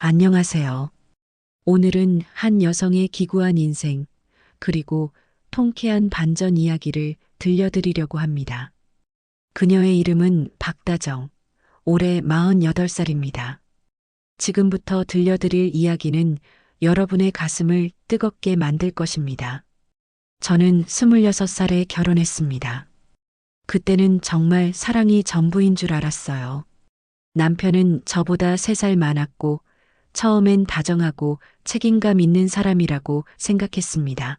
안녕하세요. 오늘은 한 여성의 기구한 인생, 그리고 통쾌한 반전 이야기를 들려드리려고 합니다. 그녀의 이름은 박다정, 올해 48살입니다. 지금부터 들려드릴 이야기는 여러분의 가슴을 뜨겁게 만들 것입니다. 저는 26살에 결혼했습니다. 그때는 정말 사랑이 전부인 줄 알았어요. 남편은 저보다 3살 많았고, 처음엔 다정하고 책임감 있는 사람이라고 생각했습니다.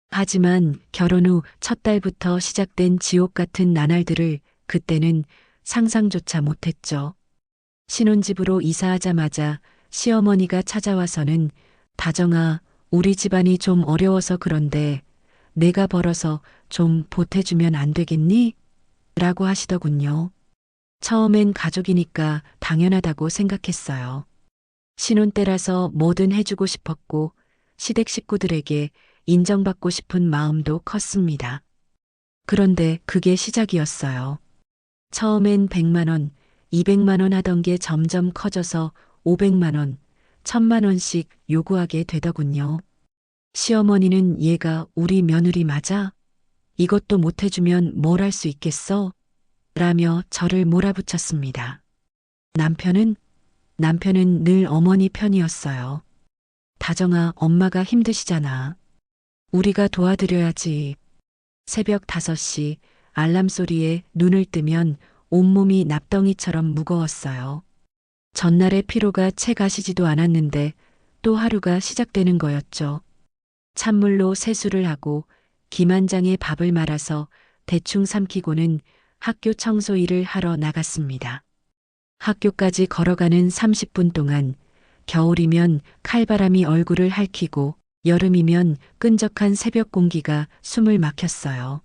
하지만 결혼 후 첫 달부터 시작된 지옥 같은 나날들을 그때는 상상조차 못했죠. 신혼집으로 이사하자마자 시어머니가 찾아와서는 다정아, 우리 집안이 좀 어려워서 그런데 내가 벌어서 좀 보태주면 안 되겠니? 라고 하시더군요. 처음엔 가족이니까 당연하다고 생각했어요. 신혼 때라서 뭐든 해주고 싶었고 시댁 식구들에게 인정받고 싶은 마음도 컸습니다. 그런데 그게 시작이었어요. 처음엔 100만 원, 200만 원 하던 게 점점 커져서 500만 원, 1000만 원씩 요구하게 되더군요. 시어머니는 얘가 우리 며느리 맞아? 이것도 못 해주면 뭘 할 수 있겠어? 라며 저를 몰아붙였습니다. 남편은 늘 어머니 편이었어요. 다정아, 엄마가 힘드시잖아. 우리가 도와드려야지. 새벽 5시 알람 소리에 눈을 뜨면 온몸이 납덩이처럼 무거웠어요. 전날의 피로가 채 가시지도 않았는데 또 하루가 시작되는 거였죠. 찬물로 세수를 하고 김한장에 밥을 말아서 대충 삼키고는 학교 청소 일을 하러 나갔습니다. 학교까지 걸어가는 30분 동안 겨울이면 칼바람이 얼굴을 핥히고 여름이면 끈적한 새벽 공기가 숨을 막혔어요.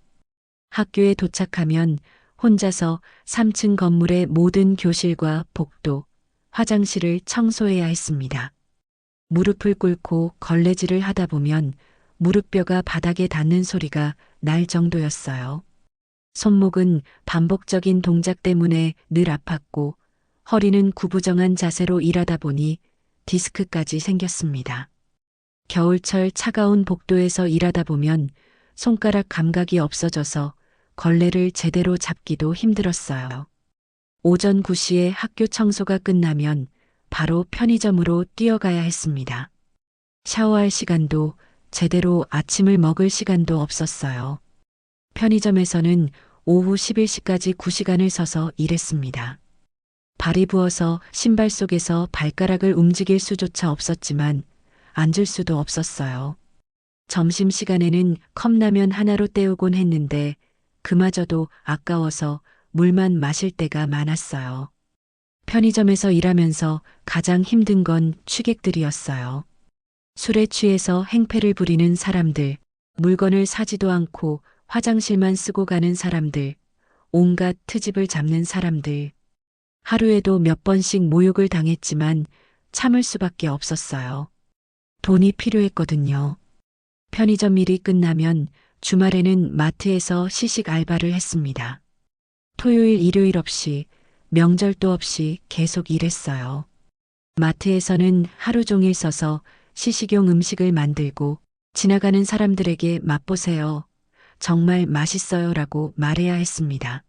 학교에 도착하면 혼자서 3층 건물의 모든 교실과 복도, 화장실을 청소해야 했습니다. 무릎을 꿇고 걸레질을 하다 보면 무릎뼈가 바닥에 닿는 소리가 날 정도였어요. 손목은 반복적인 동작 때문에 늘 아팠고 허리는 구부정한 자세로 일하다 보니 디스크까지 생겼습니다. 겨울철 차가운 복도에서 일하다 보면 손가락 감각이 없어져서 걸레를 제대로 잡기도 힘들었어요. 오전 9시에 학교 청소가 끝나면 바로 편의점으로 뛰어가야 했습니다. 샤워할 시간도 제대로 아침을 먹을 시간도 없었어요. 편의점에서는 오후 11시까지 9시간을 서서 일했습니다. 발이 부어서 신발 속에서 발가락을 움직일 수조차 없었지만 앉을 수도 없었어요. 점심시간에는 컵라면 하나로 때우곤 했는데 그마저도 아까워서 물만 마실 때가 많았어요. 편의점에서 일하면서 가장 힘든 건 취객들이었어요. 술에 취해서 행패를 부리는 사람들, 물건을 사지도 않고 화장실만 쓰고 가는 사람들, 온갖 트집을 잡는 사람들. 하루에도 몇 번씩 모욕을 당했지만 참을 수밖에 없었어요. 돈이 필요했거든요. 편의점 일이 끝나면 주말에는 마트에서 시식 알바를 했습니다. 토요일, 일요일 없이 명절도 없이 계속 일했어요. 마트에서는 하루 종일 서서 시식용 음식을 만들고 지나가는 사람들에게 맛보세요. 정말 맛있어요 라고 말해야 했습니다.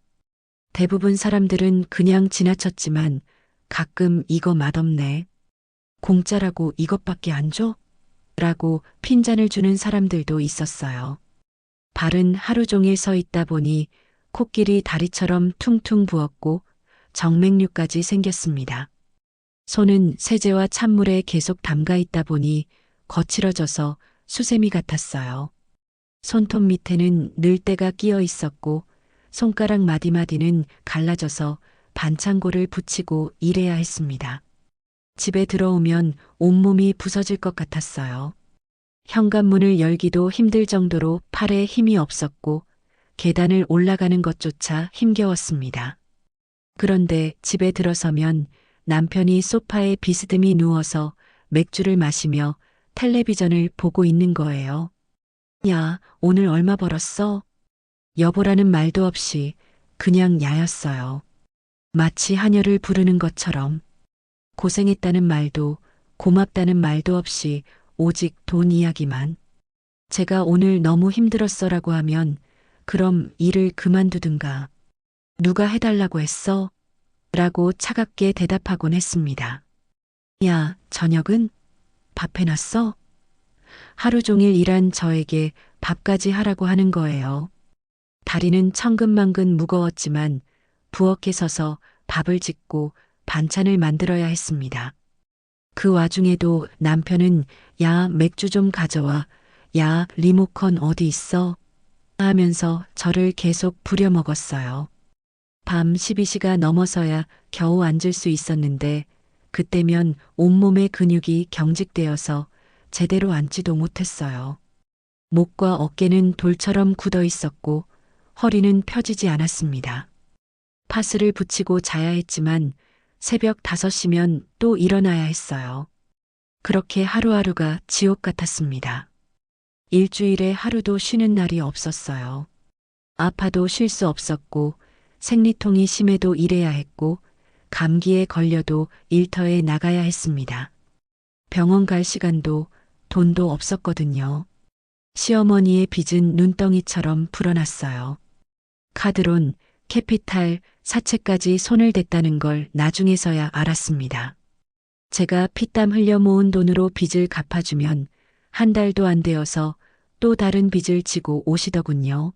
대부분 사람들은 그냥 지나쳤지만 가끔 이거 맛없네. 공짜라고 이것밖에 안 줘? 라고 핀잔을 주는 사람들도 있었어요. 발은 하루 종일 서 있다 보니 코끼리 다리처럼 퉁퉁 부었고 정맥류까지 생겼습니다. 손은 세제와 찬물에 계속 담가 있다 보니 거칠어져서 수세미 같았어요. 손톱 밑에는 늘때가 끼어 있었고 손가락 마디마디는 갈라져서 반창고를 붙이고 일해야 했습니다. 집에 들어오면 온몸이 부서질 것 같았어요. 현관문을 열기도 힘들 정도로 팔에 힘이 없었고 계단을 올라가는 것조차 힘겨웠습니다. 그런데 집에 들어서면 남편이 소파에 비스듬히 누워서 맥주를 마시며 텔레비전을 보고 있는 거예요. 야, 오늘 얼마 벌었어? 여보라는 말도 없이 그냥 야였어요. 마치 하녀를 부르는 것처럼 고생했다는 말도 고맙다는 말도 없이 오직 돈 이야기만. 제가 오늘 너무 힘들었어라고 하면 그럼 일을 그만두든가. 누가 해달라고 했어? 라고 차갑게 대답하곤 했습니다. 야, 저녁은? 밥 해놨어? 하루 종일 일한 저에게 밥까지 하라고 하는 거예요. 다리는 천근만근 무거웠지만 부엌에 서서 밥을 짓고 반찬을 만들어야 했습니다. 그 와중에도 남편은 야, 맥주 좀 가져와. 야, 리모컨 어디 있어? 하면서 저를 계속 부려먹었어요. 밤 12시가 넘어서야 겨우 앉을 수 있었는데 그때면 온몸의 근육이 경직되어서 제대로 앉지도 못했어요. 목과 어깨는 돌처럼 굳어 있었고 허리는 펴지지 않았습니다. 파스를 붙이고 자야 했지만 새벽 5시면 또 일어나야 했어요. 그렇게 하루하루가 지옥 같았습니다. 일주일에 하루도 쉬는 날이 없었어요. 아파도 쉴 수 없었고 생리통이 심해도 일해야 했고 감기에 걸려도 일터에 나가야 했습니다. 병원 갈 시간도 돈도 없었거든요. 시어머니의 빚은 눈덩이처럼 불어났어요. 카드론, 캐피탈, 사채까지 손을 댔다는 걸 나중에서야 알았습니다. 제가 피땀 흘려 모은 돈으로 빚을 갚아주면 한 달도 안 되어서 또 다른 빚을 지고 오시더군요.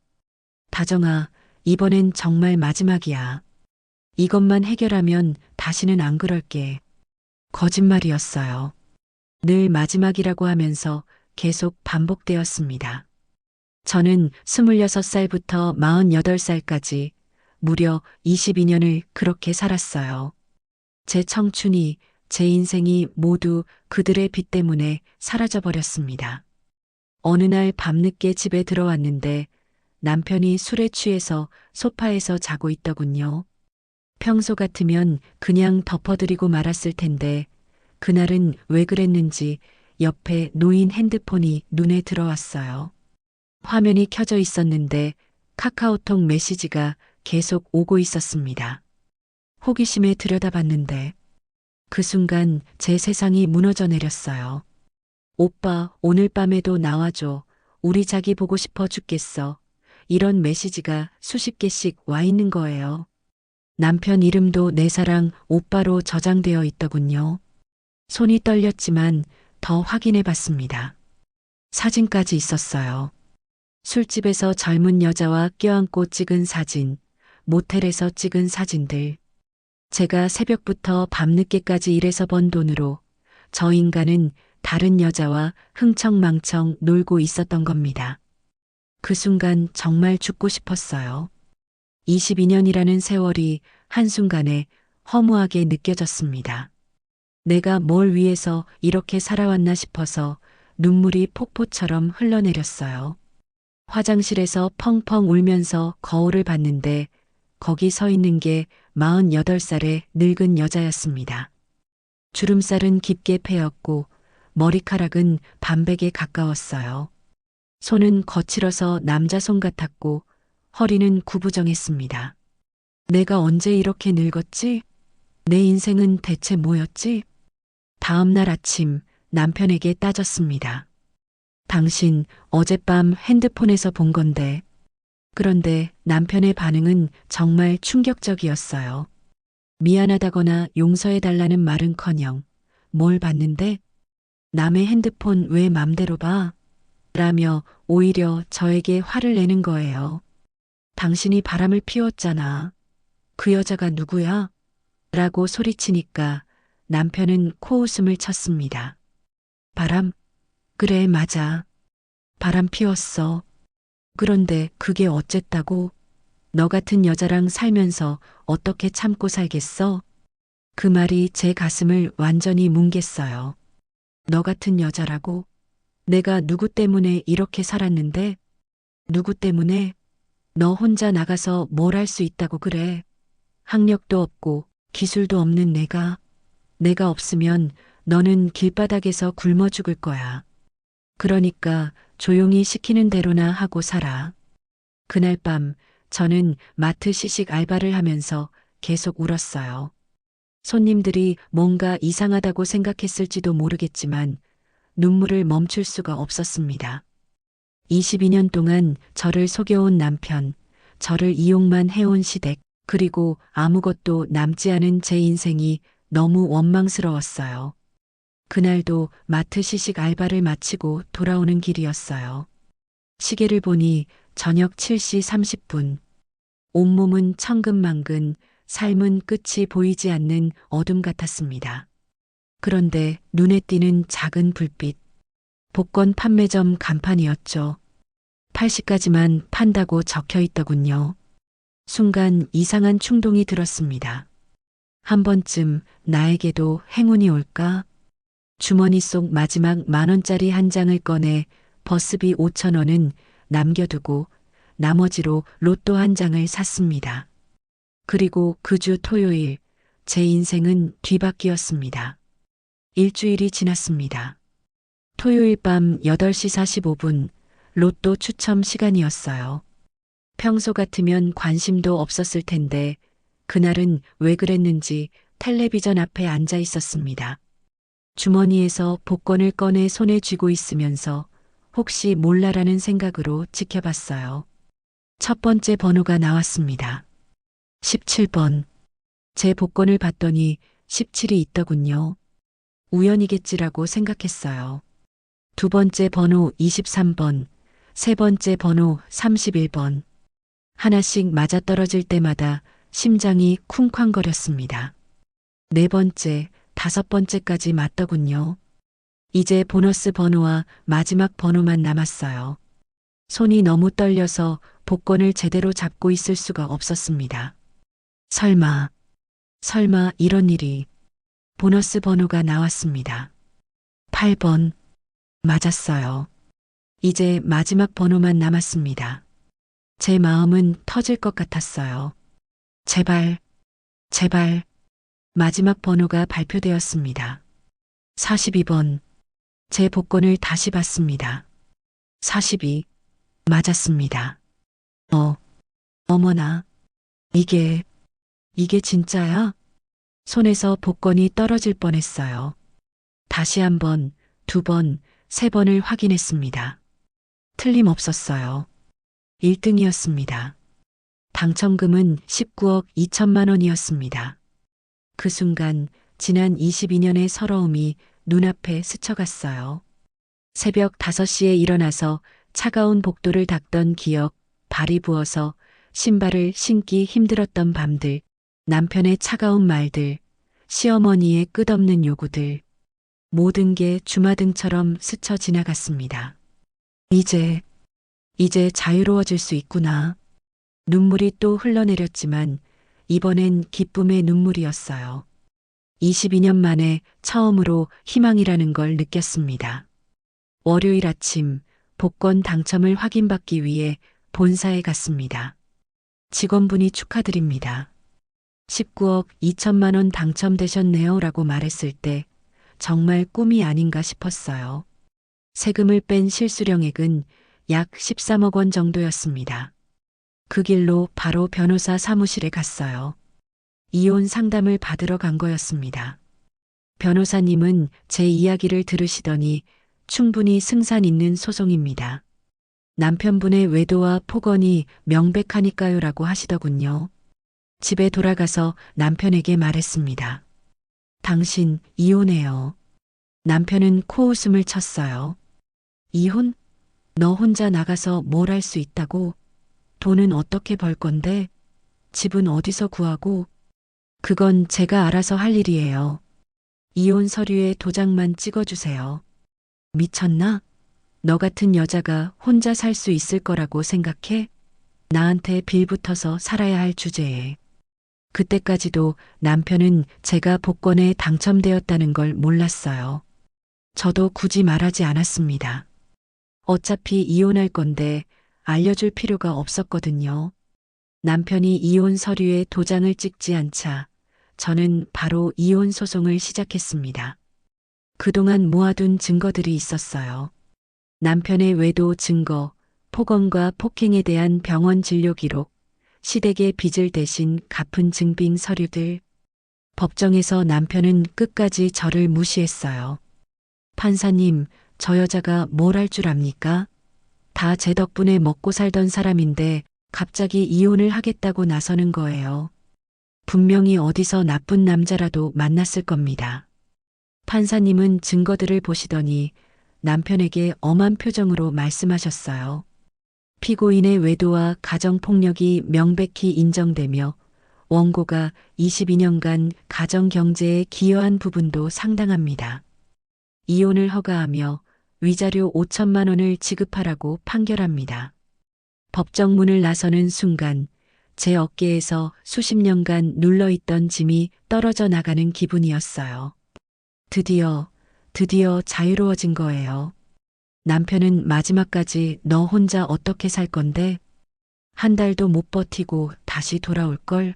다정아, 이번엔 정말 마지막이야. 이것만 해결하면 다시는 안 그럴게. 거짓말이었어요. 늘 마지막이라고 하면서 계속 반복되었습니다. 저는 26살부터 48살까지 무려 22년을 그렇게 살았어요. 제 청춘이, 제 인생이 모두 그들의 빚 때문에 사라져버렸습니다. 어느 날 밤늦게 집에 들어왔는데 남편이 술에 취해서 소파에서 자고 있더군요. 평소 같으면 그냥 덮어드리고 말았을 텐데 그날은 왜 그랬는지 옆에 놓인 핸드폰이 눈에 들어왔어요. 화면이 켜져 있었는데 카카오톡 메시지가 계속 오고 있었습니다. 호기심에 들여다봤는데 그 순간 제 세상이 무너져 내렸어요. 오빠, 오늘 밤에도 나와줘. 우리 자기 보고 싶어 죽겠어. 이런 메시지가 수십 개씩 와 있는 거예요. 남편 이름도 내 사랑 오빠로 저장되어 있더군요. 손이 떨렸지만 더 확인해 봤습니다. 사진까지 있었어요. 술집에서 젊은 여자와 껴안고 찍은 사진, 모텔에서 찍은 사진들. 제가 새벽부터 밤늦게까지 일해서 번 돈으로 저 인간은 다른 여자와 흥청망청 놀고 있었던 겁니다. 그 순간 정말 죽고 싶었어요. 22년이라는 세월이 한순간에 허무하게 느껴졌습니다. 내가 뭘 위해서 이렇게 살아왔나 싶어서 눈물이 폭포처럼 흘러내렸어요. 화장실에서 펑펑 울면서 거울을 봤는데 거기 서 있는 게 48살의 늙은 여자였습니다. 주름살은 깊게 패였고 머리카락은 반백에 가까웠어요. 손은 거칠어서 남자 손 같았고 허리는 구부정했습니다. 내가 언제 이렇게 늙었지? 내 인생은 대체 뭐였지? 다음 날 아침 남편에게 따졌습니다. 당신 어젯밤 핸드폰에서 본 건데. 그런데 남편의 반응은 정말 충격적이었어요. 미안하다거나 용서해달라는 말은커녕 뭘 봤는데? 남의 핸드폰 왜 맘대로 봐? 라며 오히려 저에게 화를 내는 거예요. 당신이 바람을 피웠잖아. 그 여자가 누구야? 라고 소리치니까 남편은 코웃음을 쳤습니다. 바람? 그래, 맞아. 바람 피웠어. 그런데 그게 어쨌다고? 너 같은 여자랑 살면서 어떻게 참고 살겠어? 그 말이 제 가슴을 완전히 뭉갰어요. 너 같은 여자라고? 내가 누구 때문에 이렇게 살았는데? 누구 때문에? 너 혼자 나가서 뭘 할 수 있다고 그래? 학력도 없고 기술도 없는 내가 없으면 너는 길바닥에서 굶어 죽을 거야. 그러니까 조용히 시키는 대로나 하고 살아. 그날 밤 저는 마트 시식 알바를 하면서 계속 울었어요. 손님들이 뭔가 이상하다고 생각했을지도 모르겠지만 눈물을 멈출 수가 없었습니다. 22년 동안 저를 속여온 남편, 저를 이용만 해온 시댁, 그리고 아무것도 남지 않은 제 인생이 너무 원망스러웠어요. 그날도 마트 시식 알바를 마치고 돌아오는 길이었어요. 시계를 보니 저녁 7시 30분. 온몸은 천근만근, 삶은 끝이 보이지 않는 어둠 같았습니다. 그런데 눈에 띄는 작은 불빛. 복권 판매점 간판이었죠. 80까지만 판다고 적혀 있더군요. 순간 이상한 충동이 들었습니다. 한 번쯤 나에게도 행운이 올까? 주머니 속 마지막 10,000원짜리 한 장을 꺼내 버스비 5,000원은 남겨두고 나머지로 로또 한 장을 샀습니다. 그리고 그 주 토요일 제 인생은 뒤바뀌었습니다. 일주일이 지났습니다. 토요일 밤 8시 45분 로또 추첨 시간이었어요. 평소 같으면 관심도 없었을 텐데 그날은 왜 그랬는지 텔레비전 앞에 앉아 있었습니다. 주머니에서 복권을 꺼내 손에 쥐고 있으면서 혹시 몰라라는 생각으로 지켜봤어요. 첫 번째 번호가 나왔습니다. 17번. 제 복권을 봤더니 17이 있더군요. 우연이겠지라고 생각했어요. 두 번째 번호 23번, 세 번째 번호 31번. 하나씩 맞아떨어질 때마다 심장이 쿵쾅거렸습니다. 네 번째, 다섯 번째까지 맞더군요. 이제 보너스 번호와 마지막 번호만 남았어요. 손이 너무 떨려서 복권을 제대로 잡고 있을 수가 없었습니다. 설마 이런 일이. 보너스 번호가 나왔습니다. 8번. 맞았어요. 이제 마지막 번호만 남았습니다. 제 마음은 터질 것 같았어요. 제발. 마지막 번호가 발표되었습니다. 42번. 제 복권을 다시 봤습니다. 42. 맞았습니다. 어머나. 이게 진짜야? 손에서 복권이 떨어질 뻔했어요. 다시 한 번, 두 번, 세 번을 확인했습니다. 틀림없었어요. 1등이었습니다. 당첨금은 19억 2천만 원이었습니다. 그 순간 지난 22년의 서러움이 눈앞에 스쳐갔어요. 새벽 5시에 일어나서 차가운 복도를 닦던 기억, 발이 부어서 신발을 신기 힘들었던 밤들, 남편의 차가운 말들, 시어머니의 끝없는 요구들, 모든 게 주마등처럼 스쳐 지나갔습니다. 이제 자유로워질 수 있구나. 눈물이 또 흘러내렸지만 이번엔 기쁨의 눈물이었어요. 22년 만에 처음으로 희망이라는 걸 느꼈습니다. 월요일 아침 복권 당첨을 확인받기 위해 본사에 갔습니다. 직원분이 축하드립니다. 19억 2천만 원 당첨되셨네요 라고 말했을 때 정말 꿈이 아닌가 싶었어요. 세금을 뺀 실수령액은 약 13억 원 정도였습니다. 그 길로 바로 변호사 사무실에 갔어요. 이혼 상담을 받으러 간 거였습니다. 변호사님은 제 이야기를 들으시더니 충분히 승산 있는 소송입니다. 남편분의 외도와 폭언이 명백하니까요 라고 하시더군요. 집에 돌아가서 남편에게 말했습니다. 당신 이혼해요. 남편은 코웃음을 쳤어요. 이혼? 너 혼자 나가서 뭘 할 수 있다고? 돈은 어떻게 벌 건데? 집은 어디서 구하고? 그건 제가 알아서 할 일이에요. 이혼 서류에 도장만 찍어주세요. 미쳤나? 너 같은 여자가 혼자 살 수 있을 거라고 생각해? 나한테 빌붙어서 살아야 할 주제에. 그때까지도 남편은 제가 복권에 당첨되었다는 걸 몰랐어요. 저도 굳이 말하지 않았습니다. 어차피 이혼할 건데 알려줄 필요가 없었거든요. 남편이 이혼 서류에 도장을 찍지 않자 저는 바로 이혼 소송을 시작했습니다. 그동안 모아둔 증거들이 있었어요. 남편의 외도 증거, 폭언과 폭행에 대한 병원 진료 기록, 시댁의 빚을 대신 갚은 증빙 서류들. 법정에서 남편은 끝까지 저를 무시했어요. 판사님, 저 여자가 뭘 할 줄 압니까? 다 제 덕분에 먹고 살던 사람인데 갑자기 이혼을 하겠다고 나서는 거예요. 분명히 어디서 나쁜 남자라도 만났을 겁니다. 판사님은 증거들을 보시더니 남편에게 엄한 표정으로 말씀하셨어요. 피고인의 외도와 가정폭력이 명백히 인정되며 원고가 22년간 가정 경제에 기여한 부분도 상당합니다. 이혼을 허가하며 위자료 5천만 원을 지급하라고 판결합니다. 법정 문을 나서는 순간 제 어깨에서 수십 년간 눌러있던 짐이 떨어져 나가는 기분이었어요. 드디어 자유로워진 거예요. 남편은 마지막까지 너 혼자 어떻게 살 건데? 한 달도 못 버티고 다시 돌아올걸?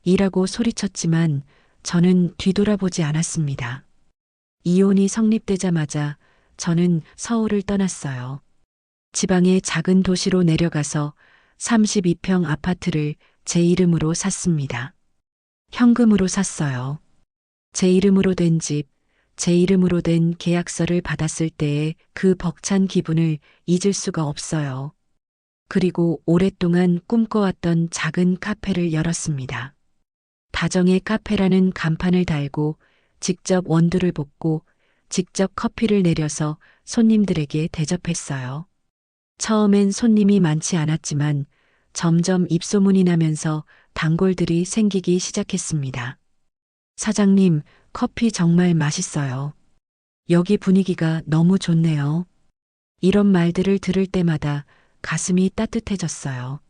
이라고 소리쳤지만 저는 뒤돌아보지 않았습니다. 이혼이 성립되자마자 저는 서울을 떠났어요. 지방의 작은 도시로 내려가서 32평 아파트를 제 이름으로 샀습니다. 현금으로 샀어요. 제 이름으로 된 집, 제 이름으로 된 계약서를 받았을 때의 그 벅찬 기분을 잊을 수가 없어요. 그리고 오랫동안 꿈꿔왔던 작은 카페를 열었습니다. 다정의 카페라는 간판을 달고 직접 원두를 볶고 직접 커피를 내려서 손님들에게 대접했어요. 처음엔 손님이 많지 않았지만 점점 입소문이 나면서 단골들이 생기기 시작했습니다. 사장님, 커피 정말 맛있어요. 여기 분위기가 너무 좋네요. 이런 말들을 들을 때마다 가슴이 따뜻해졌어요.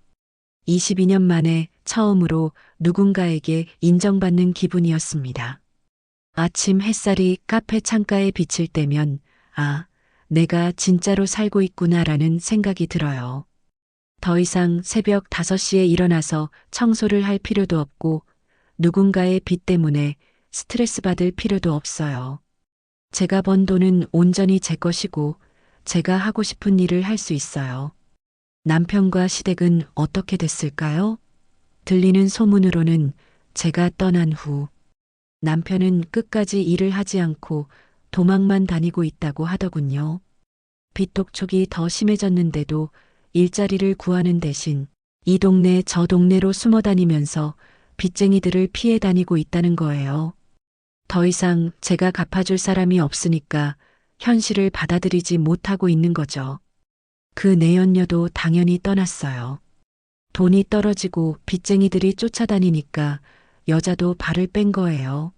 22년 만에 처음으로 누군가에게 인정받는 기분이었습니다. 아침 햇살이 카페 창가에 비칠 때면 아, 내가 진짜로 살고 있구나라는 생각이 들어요. 더 이상 새벽 5시에 일어나서 청소를 할 필요도 없고 누군가의 빚 때문에 스트레스 받을 필요도 없어요. 제가 번 돈은 온전히 제 것이고 제가 하고 싶은 일을 할 수 있어요. 남편과 시댁은 어떻게 됐을까요? 들리는 소문으로는 제가 떠난 후 남편은 끝까지 일을 하지 않고 도망만 다니고 있다고 하더군요. 빚독촉이 더 심해졌는데도 일자리를 구하는 대신 이 동네 저 동네로 숨어 다니면서 빚쟁이들을 피해 다니고 있다는 거예요. 더 이상 제가 갚아줄 사람이 없으니까 현실을 받아들이지 못하고 있는 거죠. 그 내연녀도 당연히 떠났어요. 돈이 떨어지고 빚쟁이들이 쫓아다니니까 여자도 발을 뺀 거예요.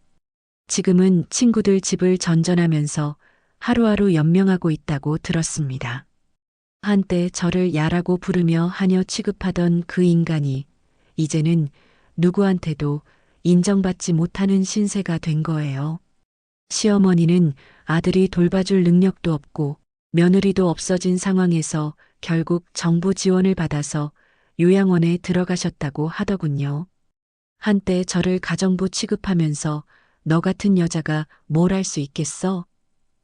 지금은 친구들 집을 전전하면서 하루하루 연명하고 있다고 들었습니다. 한때 저를 야라고 부르며 하녀 취급하던 그 인간이 이제는 누구한테도 인정받지 못하는 신세가 된 거예요. 시어머니는 아들이 돌봐줄 능력도 없고 며느리도 없어진 상황에서 결국 정부 지원을 받아서 요양원에 들어가셨다고 하더군요. 한때 저를 가정부 취급하면서 너 같은 여자가 뭘 할 수 있겠어?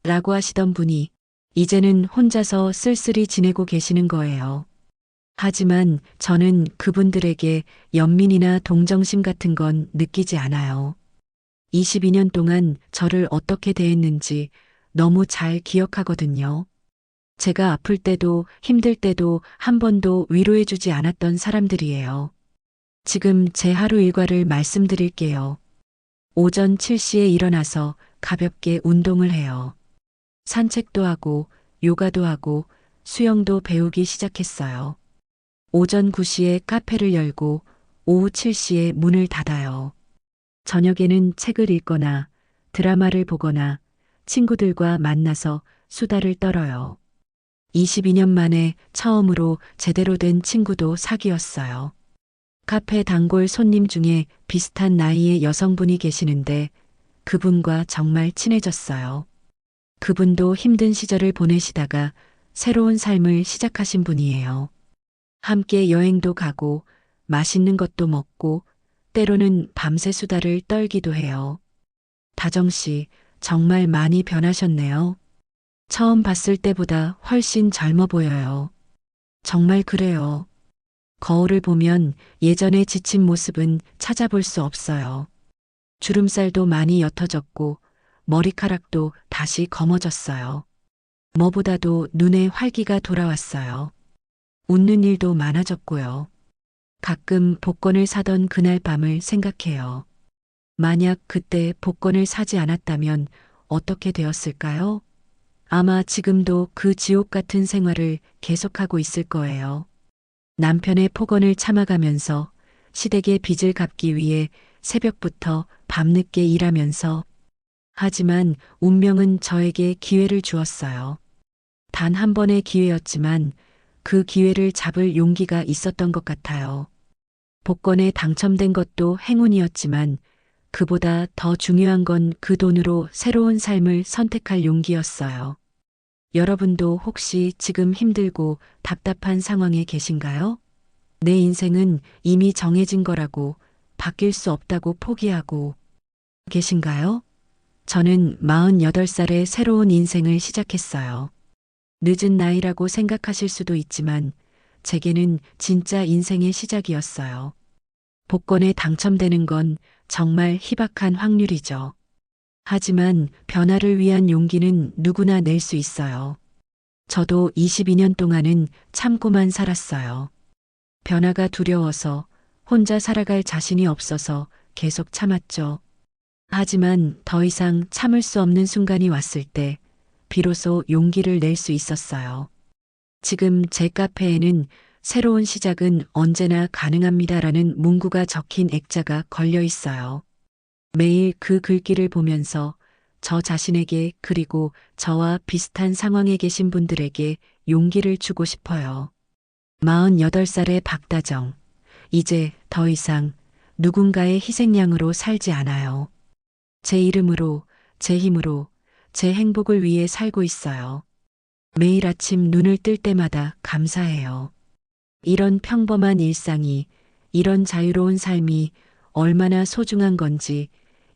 라고 하시던 분이 이제는 혼자서 쓸쓸히 지내고 계시는 거예요. 하지만 저는 그분들에게 연민이나 동정심 같은 건 느끼지 않아요. 22년 동안 저를 어떻게 대했는지 너무 잘 기억하거든요. 제가 아플 때도 힘들 때도 한 번도 위로해주지 않았던 사람들이에요. 지금 제 하루 일과를 말씀드릴게요. 오전 7시에 일어나서 가볍게 운동을 해요. 산책도 하고 요가도 하고 수영도 배우기 시작했어요. 오전 9시에 카페를 열고 오후 7시에 문을 닫아요. 저녁에는 책을 읽거나 드라마를 보거나 친구들과 만나서 수다를 떨어요. 22년 만에 처음으로 제대로 된 친구도 사귀었어요. 카페 단골 손님 중에 비슷한 나이의 여성분이 계시는데 그분과 정말 친해졌어요. 그분도 힘든 시절을 보내시다가 새로운 삶을 시작하신 분이에요. 함께 여행도 가고 맛있는 것도 먹고 때로는 밤새 수다를 떨기도 해요. 다정 씨, 정말 많이 변하셨네요. 처음 봤을 때보다 훨씬 젊어 보여요. 정말 그래요. 거울을 보면 예전의 지친 모습은 찾아볼 수 없어요. 주름살도 많이 옅어졌고 머리카락도 다시 검어졌어요. 뭐보다도 눈에 활기가 돌아왔어요. 웃는 일도 많아졌고요. 가끔 복권을 사던 그날 밤을 생각해요. 만약 그때 복권을 사지 않았다면 어떻게 되었을까요? 아마 지금도 그 지옥 같은 생활을 계속하고 있을 거예요. 남편의 폭언을 참아가면서 시댁의 빚을 갚기 위해 새벽부터 밤늦게 일하면서 하지만 운명은 저에게 기회를 주었어요. 단 한 번의 기회였지만 그 기회를 잡을 용기가 있었던 것 같아요. 복권에 당첨된 것도 행운이었지만 그보다 더 중요한 건 그 돈으로 새로운 삶을 선택할 용기였어요. 여러분도 혹시 지금 힘들고 답답한 상황에 계신가요? 내 인생은 이미 정해진 거라고 바뀔 수 없다고 포기하고 계신가요? 저는 48살에 새로운 인생을 시작했어요. 늦은 나이라고 생각하실 수도 있지만 제게는 진짜 인생의 시작이었어요. 복권에 당첨되는 건 정말 희박한 확률이죠. 하지만 변화를 위한 용기는 누구나 낼 수 있어요. 저도 22년 동안은 참고만 살았어요. 변화가 두려워서 혼자 살아갈 자신이 없어서 계속 참았죠. 하지만 더 이상 참을 수 없는 순간이 왔을 때 비로소 용기를 낼 수 있었어요. 지금 제 카페에는 새로운 시작은 언제나 가능합니다라는 문구가 적힌 액자가 걸려 있어요. 매일 그 글귀를 보면서 저 자신에게 그리고 저와 비슷한 상황에 계신 분들에게 용기를 주고 싶어요. 48살의 박다정. 이제 더 이상 누군가의 희생양으로 살지 않아요. 제 이름으로, 제 힘으로, 제 행복을 위해 살고 있어요. 매일 아침 눈을 뜰 때마다 감사해요. 이런 평범한 일상이, 이런 자유로운 삶이 얼마나 소중한 건지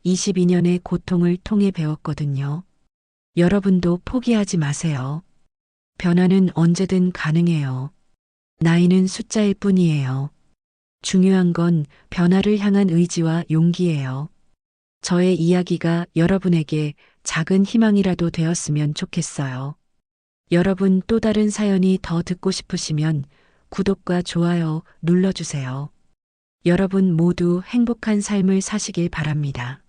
22년의 고통을 통해 배웠거든요. 여러분도 포기하지 마세요. 변화는 언제든 가능해요. 나이는 숫자일 뿐이에요. 중요한 건 변화를 향한 의지와 용기예요. 저의 이야기가 여러분에게 작은 희망이라도 되었으면 좋겠어요. 여러분 또 다른 사연이 더 듣고 싶으시면 구독과 좋아요 눌러주세요. 여러분 모두 행복한 삶을 사시길 바랍니다.